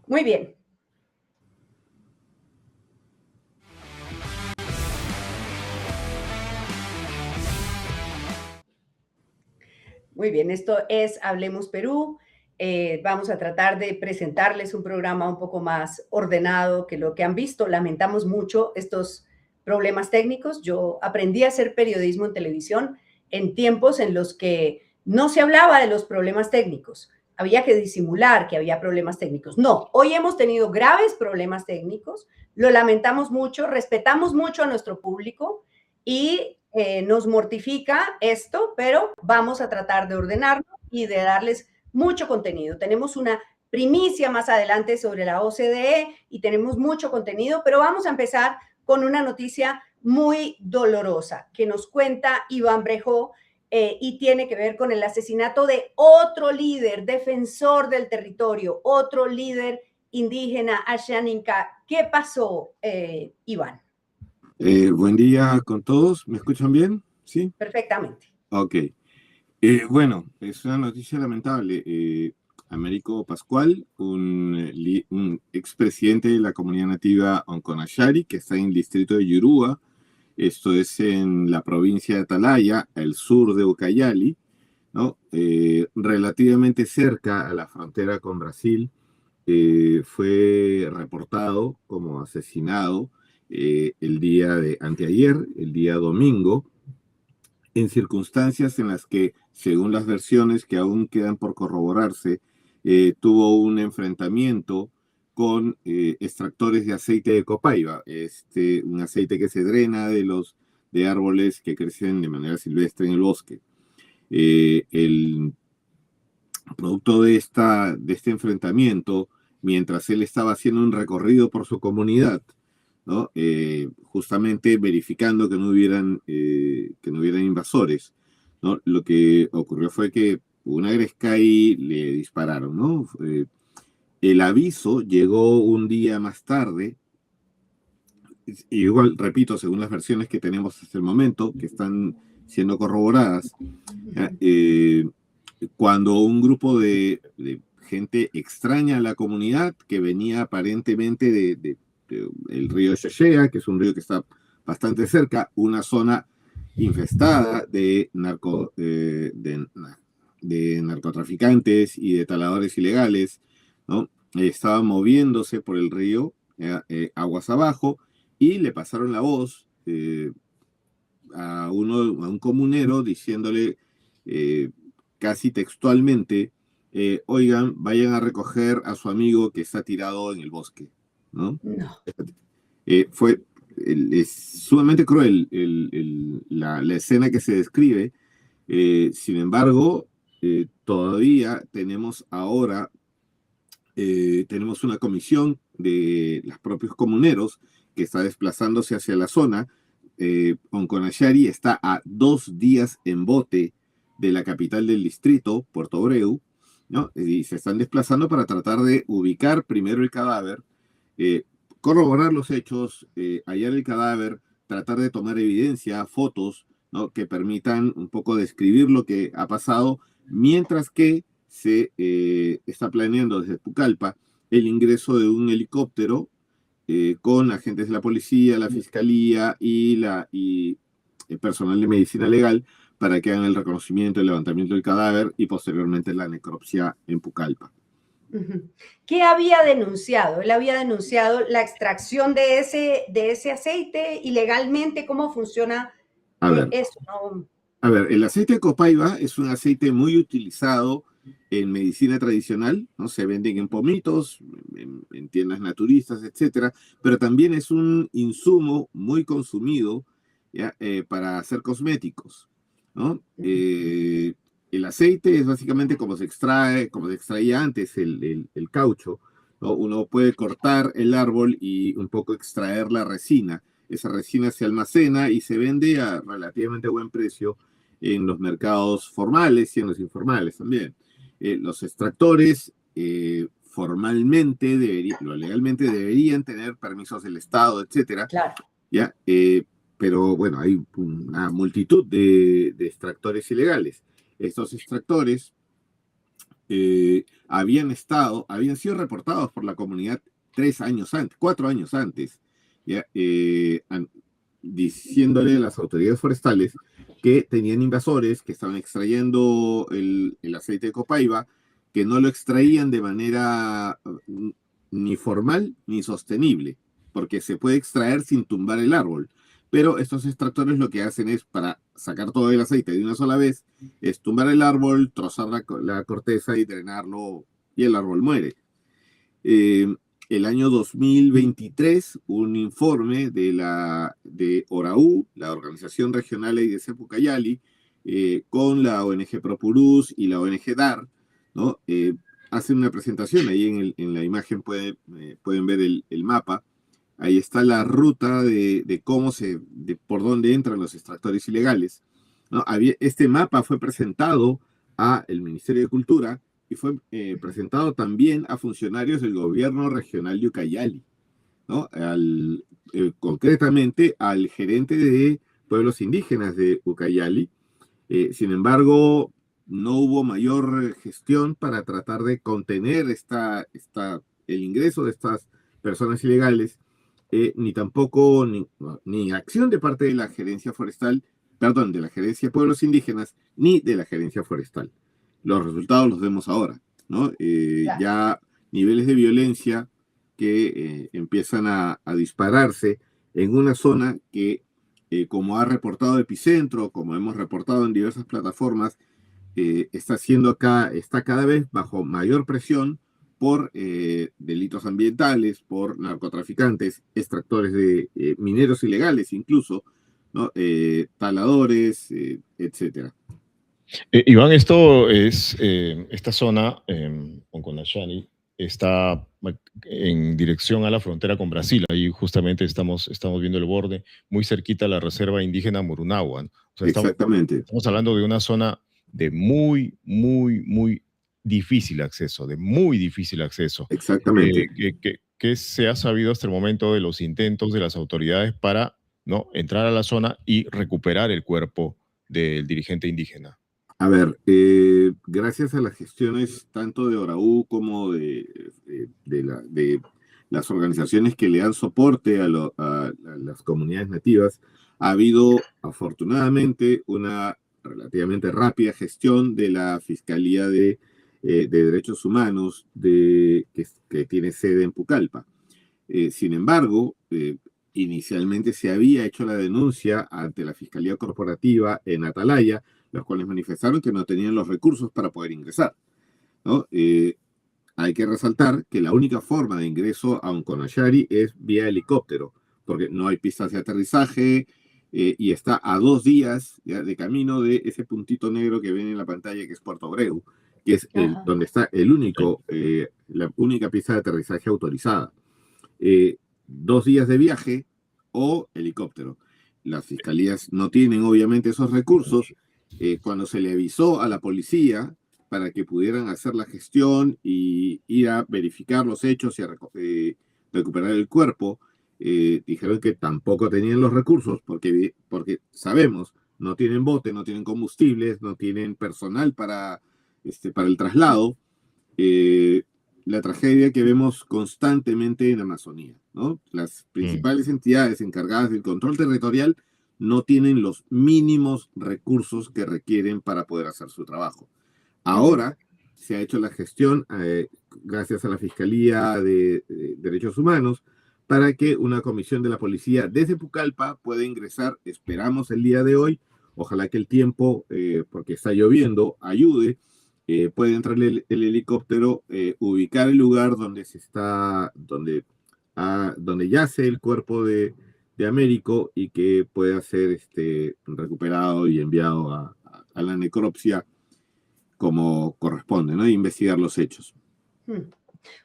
Muy bien. Muy bien, esto es Hablemos Perú. Vamos a tratar de presentarles un programa un poco más ordenado que lo que han visto. Lamentamos mucho estos problemas técnicos. Yo aprendí a hacer periodismo en televisión en tiempos en los que no se hablaba de los problemas técnicos. Había que disimular que había problemas técnicos. No, hoy hemos tenido graves problemas técnicos. Lo lamentamos mucho, respetamos mucho a nuestro público y nos mortifica esto, pero vamos a tratar de ordenarlo y de darles mucho contenido. Tenemos una primicia más adelante sobre la OCDE y tenemos mucho contenido, pero vamos a empezar con una noticia muy dolorosa que nos cuenta Iván Brejó y tiene que ver con el asesinato de otro líder, defensor del territorio, otro líder indígena, Ashaninka. ¿Qué pasó, Iván? Buen día con todos. ¿Me escuchan bien? ¿Sí? Perfectamente. Ok. Bueno, es una noticia lamentable. Américo Pascual, un expresidente de la comunidad nativa Onconashari, que está en el distrito de Yurúa, esto es en la provincia de Atalaya, al sur de Ucayali, ¿no? Relativamente cerca a la frontera con Brasil, fue reportado como asesinado el día de anteayer, el día domingo, en circunstancias en las que, según las versiones que aún quedan por corroborarse, tuvo un enfrentamiento con extractores de aceite de copaiba, un aceite que se drena de árboles que crecen de manera silvestre en el bosque. El producto de este enfrentamiento, mientras él estaba haciendo un recorrido por su comunidad, ¿no? Justamente verificando que no hubieran invasores, ¿no? Lo que ocurrió fue que una gresca y le dispararon, ¿no? El aviso llegó un día más tarde, y igual, repito, según las versiones que tenemos hasta el momento, que están siendo corroboradas, eh, cuando un grupo de gente extraña a la comunidad, que venía aparentemente de el río Xexea, que es un río que está bastante cerca, una zona infestada de narcotraficantes y de taladores ilegales, ¿no? Estaban moviéndose por el río, aguas abajo, y le pasaron la voz a un comunero diciéndole eh, casi textualmente, oigan, vayan a recoger a su amigo que está tirado en el bosque, ¿no? No. Fue es sumamente cruel la escena que se describe. Sin embargo, todavía tenemos una comisión de los propios comuneros que está desplazándose hacia la zona. Onconashari está a 2 días en bote de la capital del distrito, Puerto Breu, ¿no? Y se están desplazando para tratar de ubicar primero el cadáver, eh, corroborar los hechos, hallar el cadáver, tratar de tomar evidencia, fotos, ¿no? Que permitan un poco describir lo que ha pasado, mientras que se está planeando desde Pucallpa el ingreso de un helicóptero con agentes de la policía, la fiscalía y el personal de medicina legal para que hagan el reconocimiento, el levantamiento del cadáver y posteriormente la necropsia en Pucallpa. ¿Qué había denunciado? Él había denunciado la extracción de ese aceite ilegalmente. ¿Cómo funciona A ver, eso? ¿No? A ver, el aceite de copaiba es un aceite muy utilizado en medicina tradicional, ¿no? Se venden en pomitos, en tiendas naturistas, etcétera, pero también es un insumo muy consumido, ¿ya? Para hacer cosméticos, ¿no? El aceite es básicamente como se extraía antes el caucho, ¿no? Uno puede cortar el árbol y un poco extraer la resina. Esa resina se almacena y se vende a relativamente buen precio en los mercados formales y en los informales también. Los extractores legalmente deberían tener permisos del Estado, etcétera, Claro. ¿ya? Pero bueno, hay una multitud de extractores ilegales. Estos extractores habían sido reportados por la comunidad 4 años antes, ¿ya? Diciéndole a las autoridades forestales que tenían invasores que estaban extrayendo el aceite de copaiba, que no lo extraían de manera ni formal ni sostenible, porque se puede extraer sin tumbar el árbol. Pero estos extractores lo que hacen es, para sacar todo el aceite de una sola vez, es tumbar el árbol, trozar la corteza y drenarlo, y el árbol muere. El año 2023, un informe de ORAU, la Organización Regional IDC Pucallali, con la ONG Propurus y la ONG DAR, ¿no? Hacen una presentación, ahí en la imagen pueden ver el mapa. Ahí está la ruta de por dónde entran los extractores ilegales, ¿no? Este mapa fue presentado al Ministerio de Cultura y fue presentado también a funcionarios del gobierno regional de Ucayali, ¿no? Concretamente al gerente de pueblos indígenas de Ucayali. Sin embargo, no hubo mayor gestión para tratar de contener el ingreso de estas personas ilegales, ni tampoco ni acción de parte de la gerencia forestal, perdón, de la gerencia de pueblos indígenas, ni de la gerencia forestal. Los resultados los vemos ahora, ¿no? Ya niveles de violencia que empiezan a dispararse en una zona que, como ha reportado Epicentro, como hemos reportado en diversas plataformas, está cada vez bajo mayor presión por delitos ambientales, por narcotraficantes, extractores de mineros ilegales incluso, ¿no? Taladores, etcétera. Iván, esta zona, Onconachani, está en dirección a la frontera con Brasil. Ahí justamente estamos viendo el borde, muy cerquita a la reserva indígena Murunagua, ¿no? O sea, Exactamente. Estamos hablando de una zona de muy, muy, muy difícil acceso, de muy difícil acceso. Exactamente. ¿Qué se ha sabido hasta el momento de los intentos de las autoridades para, ¿no?, entrar a la zona y recuperar el cuerpo del dirigente indígena? A ver, gracias a las gestiones tanto de ORAU como de las organizaciones que le dan soporte a las comunidades nativas, ha habido afortunadamente una relativamente rápida gestión de la Fiscalía de Derechos Humanos que tiene sede en Pucallpa. Sin embargo, inicialmente se había hecho la denuncia ante la Fiscalía Corporativa en Atalaya, los cuales manifestaron que no tenían los recursos para poder ingresar, ¿no? Hay que resaltar que la única forma de ingreso a Onconachari es vía helicóptero, porque no hay pistas de aterrizaje y está a 2 días ya, de camino de ese puntito negro que ven en la pantalla, que es Puerto Breu, que es donde está la única pista de aterrizaje autorizada. 2 días de viaje o helicóptero. Las fiscalías no tienen obviamente esos recursos. Cuando se le avisó a la policía para que pudieran hacer la gestión y ir a verificar los hechos y a recuperar el cuerpo, dijeron que tampoco tenían los recursos porque sabemos, no tienen bote, no tienen combustibles, no tienen personal para el traslado. La tragedia que vemos constantemente en Amazonía, ¿no? Las principales entidades encargadas del control territorial no tienen los mínimos recursos que requieren para poder hacer su trabajo. Ahora se ha hecho la gestión, gracias a la Fiscalía de Derechos Humanos, para que una comisión de la policía desde Pucallpa pueda ingresar, esperamos el día de hoy, ojalá que el tiempo, porque está lloviendo, ayude, puede entrar el helicóptero, ubicar el lugar donde yace el cuerpo de Américo y que pueda ser recuperado y enviado a la necropsia como corresponde, ¿no? E investigar los hechos.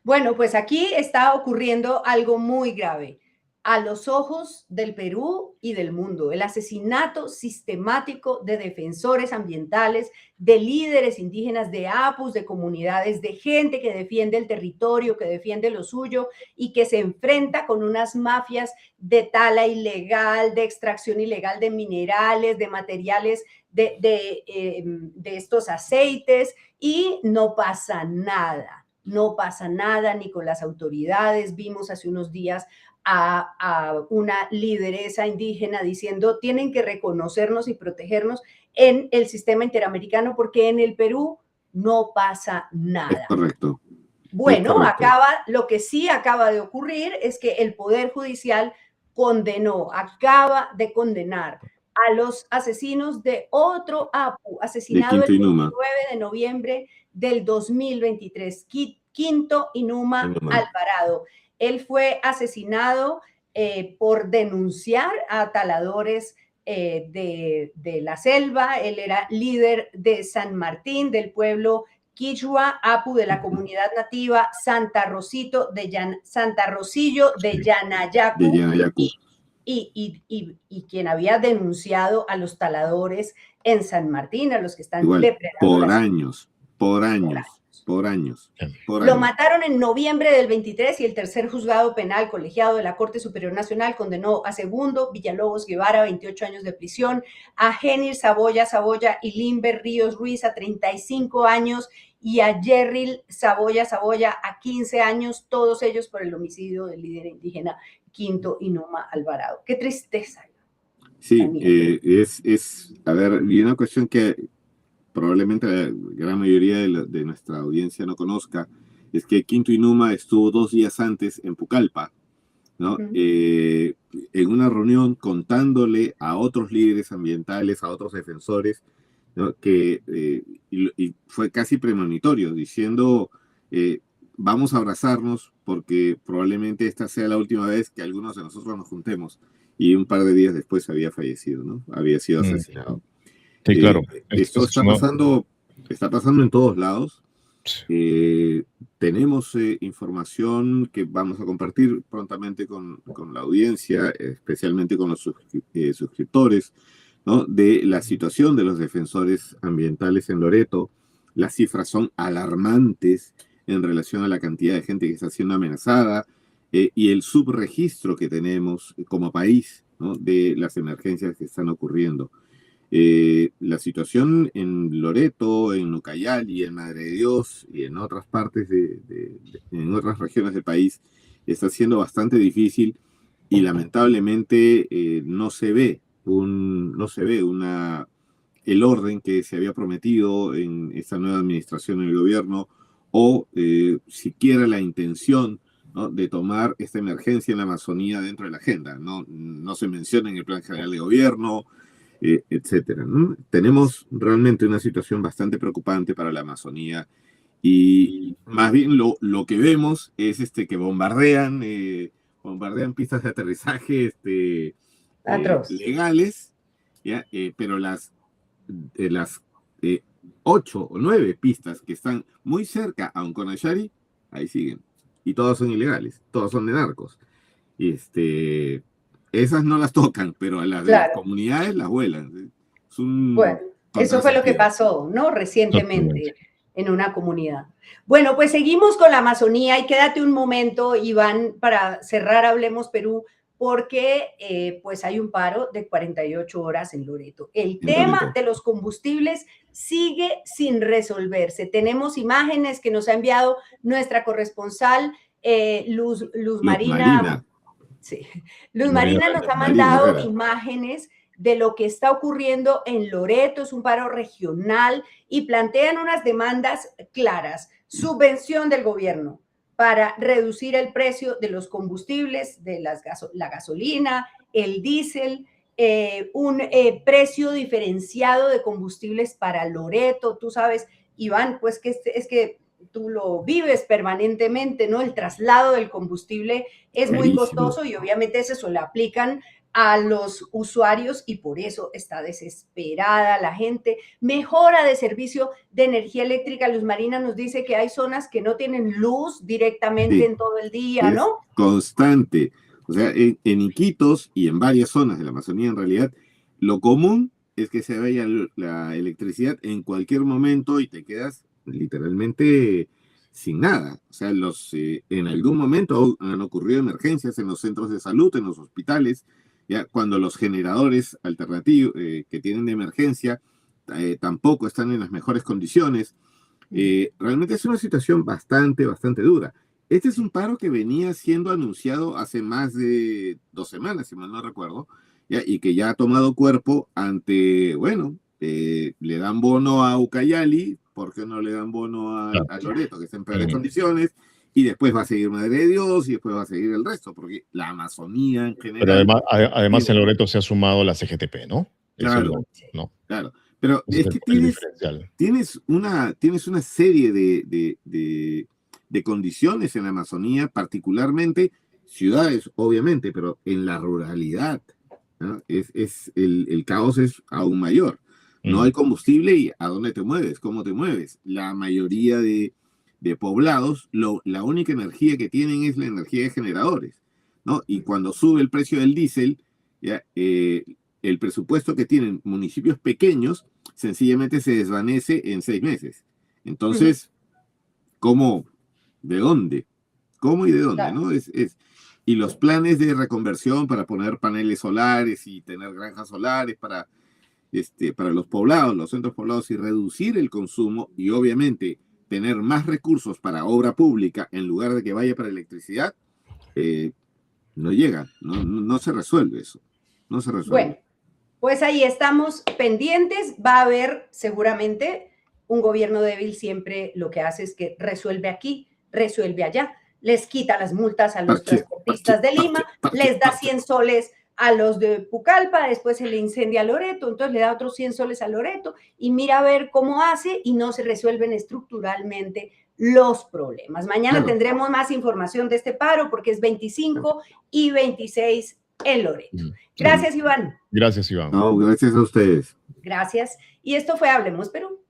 Bueno, pues aquí está ocurriendo algo muy grave. a los ojos del Perú y del mundo. El asesinato sistemático de defensores ambientales, de líderes indígenas, de apus, de comunidades, de gente que defiende el territorio, que defiende lo suyo y que se enfrenta con unas mafias de tala ilegal, de extracción ilegal de minerales, de materiales, de estos aceites, y no pasa nada. No pasa nada ni con las autoridades. Vimos hace unos días a una lideresa indígena diciendo tienen que reconocernos y protegernos en el sistema interamericano porque en el Perú no pasa nada. Es correcto. Bueno, lo que sí acaba de ocurrir es que el Poder Judicial acaba de condenar a los asesinos de otro APU, asesinado el 29 de noviembre del 2023, Quinto Inuma Alvarado. Él fue asesinado por denunciar a taladores de la selva. Él era líder de San Martín, del pueblo Quichua, Apu de la comunidad nativa Santa Rosillo de Yanayacu, y quien había denunciado a los taladores en San Martín, a los que están depredando por años. Lo mataron en noviembre del 23 y el tercer juzgado penal colegiado de la Corte Superior Nacional condenó a Segundo Villalobos Guevara a 28 años de prisión, a Genir Saboya y Limber Ríos Ruiz a 35 años y a Jerril Saboya a 15 años, todos ellos por el homicidio del líder indígena Quinto Inuma Alvarado. ¡Qué tristeza! Sí, a ver, y una cuestión que probablemente la gran mayoría de nuestra audiencia no conozca, es que Quinto Inuma estuvo 2 días antes en Pucallpa, ¿no? En una reunión contándole a otros líderes ambientales, a otros defensores, ¿no? Y fue casi premonitorio, diciendo, vamos a abrazarnos porque probablemente esta sea la última vez que algunos de nosotros nos juntemos. Y un par de días después había fallecido, ¿no? Había sido asesinado. Sí, claro. Esto está pasando en todos lados. Tenemos información que vamos a compartir prontamente con la audiencia, especialmente con los suscriptores, ¿no? De la situación de los defensores ambientales en Loreto. Las cifras son alarmantes en relación a la cantidad de gente que está siendo amenazada y el subregistro que tenemos como país, ¿no? De las emergencias que están ocurriendo. La situación en Loreto, en Ucayali, en Madre de Dios y en otras partes en otras regiones del país está siendo bastante difícil y lamentablemente no se ve el orden que se había prometido en esta nueva administración en el gobierno o siquiera la intención, ¿no? De tomar esta emergencia en la Amazonía dentro de la agenda. No se menciona en el Plan General de Gobierno, etcétera, ¿no? Tenemos realmente una situación bastante preocupante para la Amazonía y más bien lo que vemos es que bombardean pistas de aterrizaje legales, ¿ya? Pero las 8 o 9 pistas que están muy cerca a Onconachari, ahí siguen. Y todas son ilegales, todas son de narcos. Esas no las tocan, pero a las de las comunidades las vuelan. Bueno, eso fue lo que pasó, ¿no? Recientemente en una comunidad. Bueno, pues seguimos con la Amazonía y quédate un momento, Iván, para cerrar Hablemos Perú, porque pues hay un paro de 48 horas en Loreto. El tema de los combustibles sigue sin resolverse. Tenemos imágenes que nos ha enviado nuestra corresponsal Luz Marina. Sí. Luz Marina nos ha mandado imágenes de lo que está ocurriendo en Loreto. Es un paro regional y plantean unas demandas claras. Subvención del gobierno para reducir el precio de los combustibles, de la gasolina, el diésel, un precio diferenciado de combustibles para Loreto. Tú sabes, Iván, pues que es que tú lo vives permanentemente, ¿no? El traslado del combustible es muy costoso y obviamente eso se lo aplican a los usuarios y por eso está desesperada la gente. Mejora de servicio de energía eléctrica. Luz Marina nos dice que hay zonas que no tienen luz directamente en todo el día, ¿no? Constante. O sea, en Iquitos y en varias zonas de la Amazonía, en realidad, lo común es que se vaya la electricidad en cualquier momento y te quedas literalmente sin nada. O sea, en algún momento han ocurrido emergencias en los centros de salud, en los hospitales, ya cuando los generadores alternativos que tienen de emergencia tampoco están en las mejores condiciones. Realmente es una situación bastante dura. Este es un paro que venía siendo anunciado hace más de 2 semanas, si mal no recuerdo, ¿ya? Y que ya ha tomado cuerpo ante, bueno, le dan bono a Ucayali, ¿por qué no le dan bono a Loreto, que está en peores condiciones? Y después va a seguir Madre de Dios y después va a seguir el resto, porque la Amazonía en general... Pero además en Loreto se ha sumado la CGTP, ¿no? Claro, ¿no? Claro. Pero Ese es que diferencial. tienes una serie de condiciones en la Amazonía, particularmente ciudades, obviamente, pero en la ruralidad, ¿no? El caos es aún mayor. No hay combustible y ¿a dónde te mueves? ¿Cómo te mueves? La mayoría de poblados, la única energía que tienen es la energía de generadores, ¿no? Y cuando sube el precio del diésel, ya, el presupuesto que tienen municipios pequeños sencillamente se desvanece en 6 meses. Entonces, ¿cómo? ¿De dónde? ¿Cómo y de dónde? Claro. ¿No? Y los planes de reconversión para poner paneles solares y tener granjas solares para los poblados, los centros poblados, y reducir el consumo y obviamente tener más recursos para obra pública en lugar de que vaya para electricidad, no llega, no se resuelve eso. No se resuelve. Bueno, pues ahí estamos pendientes. Va a haber seguramente un gobierno débil, siempre lo que hace es que resuelve aquí, resuelve allá, les quita las multas a los transportistas de Lima, les da 100 soles a los de Pucallpa, después se le incendia a Loreto, entonces le da otros 100 soles a Loreto y mira a ver cómo hace y no se resuelven estructuralmente los problemas. Mañana tendremos más información de este paro porque es 25 y 26 en Loreto. Gracias, Iván. Gracias, Iván. No, gracias a ustedes. Gracias. Y esto fue Hablemos Perú.